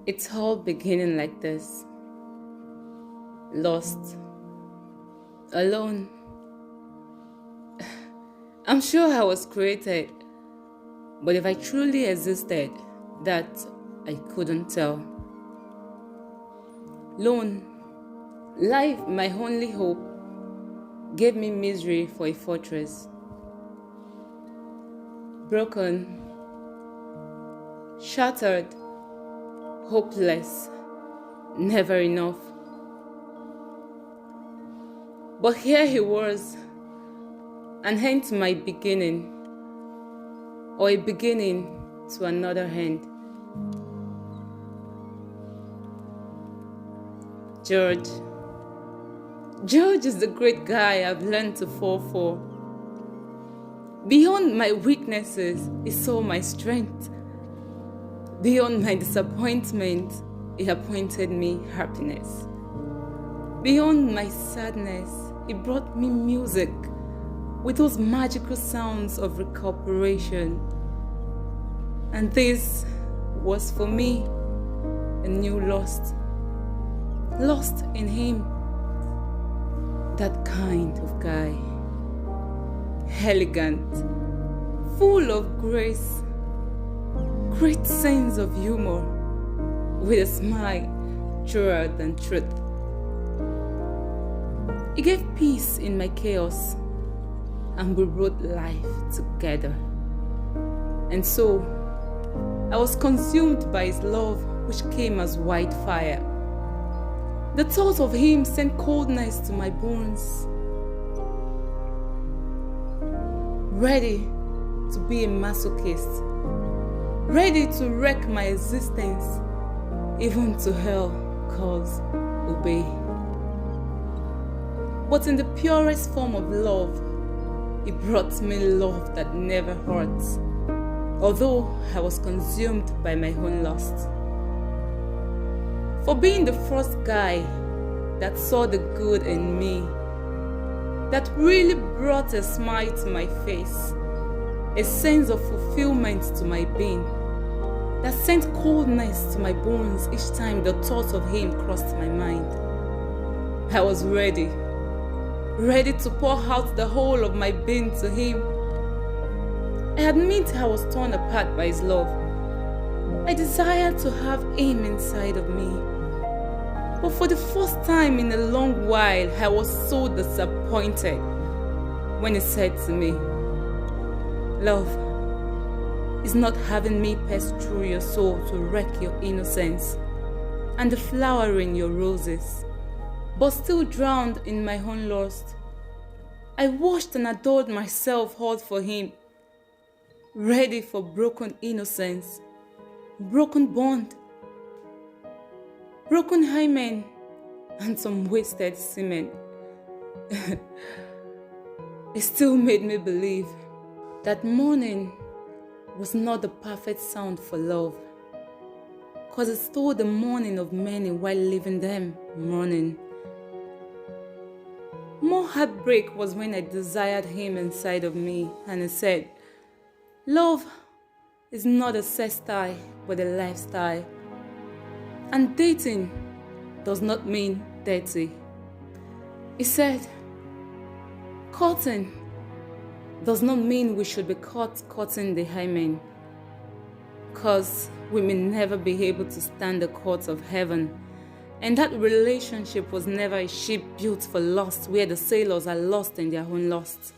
It's all beginning like this. Lost. Alone. I'm sure I was created, but if I truly existed, that I couldn't tell. Lone. Life, my only hope, gave me misery for a fortress. Broken. Shattered. Hopeless. Never enough. But here he was, an end to my beginning, or a beginning to another end. George. George is the great guy I've learned to fall for. Beyond my weaknesses, he saw my strength. Beyond my disappointment, he appointed me happiness. Beyond my sadness, he brought me music with those magical sounds of recuperation. And this was for me a new lost. Lost in him. That kind of guy. Elegant, full of grace, great sense of humor, with a smile truer than truth. He gave peace in my chaos, and we wrote life together. And so, I was consumed by his love, which came as wildfire. The thought of him sent coldness to my bones. Ready to be a masochist, ready to wreck my existence, even to hell cause obey. But in the purest form of love, he brought me love that never hurts, although I was consumed by my own lust. For being the first guy that saw the good in me, that really brought a smile to my face, a sense of fulfillment to my being, that sent coldness to my bones each time the thought of him crossed my mind. I was ready to pour out the whole of my being to him. I admit I was torn apart by his love. I desired to have him inside of me. But for the first time in a long while, I was so disappointed when he said to me, "Love is not having me pass through your soul to wreck your innocence and the flower in your roses, but still drowned in my own lust. I washed and adored myself all for him, ready for broken innocence, broken bond, broken hymen, and some wasted semen." It still made me believe that mourning was not the perfect sound for love, cause it stole the mourning of many while leaving them mourning. More heartbreak was when I desired him inside of me, and he said, "Love is not a sex style, but a lifestyle. And dating does not mean dirty." He said, "Courting does not mean we should be caught cutting the hymen, cause we may never be able to stand the courts of heaven. And that relationship was never a ship built for lust where the sailors are lost in their own lust."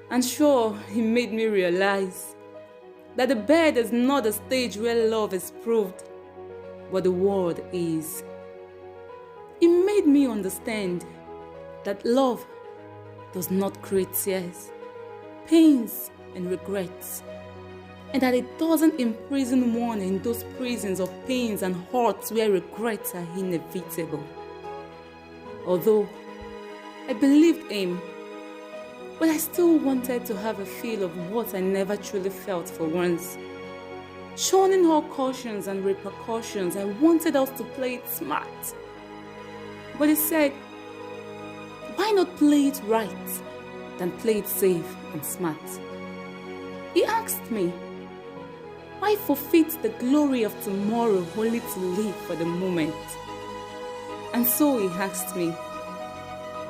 And sure, he made me realize that the bed is not a stage where love is proved, but the world is. It made me understand that love does not create tears, pains, and regrets, and that it doesn't imprison one in those prisons of pains and hurts where regrets are inevitable. Although I believed him, but I still wanted to have a feel of what I never truly felt for once. Shunning all cautions and repercussions, I wanted us to play it smart. But he said, "Why not play it right than play it safe and smart?" He asked me, Why forfeit the glory of tomorrow only to live for the moment? And so he asked me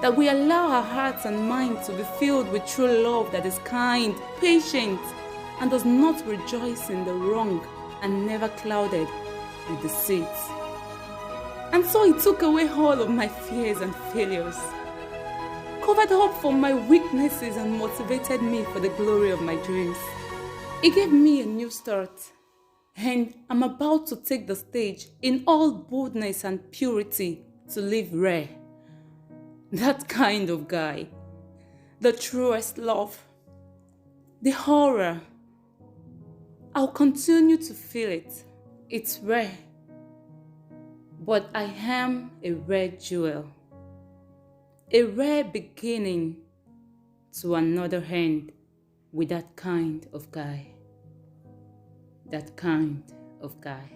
that we allow our hearts and minds to be filled with true love that is kind, patient, and does not rejoice in the wrong and never clouded with deceit. And so he took away all of my fears and failures, covered up for my weaknesses, and motivated me for the glory of my dreams. He gave me a new start, and I'm about to take the stage in all boldness and purity to live rare. That kind of guy, the truest love, the horror. I'll continue to feel it. It's rare, but I am a rare jewel, a rare beginning to another end with that kind of guy. That kind of guy.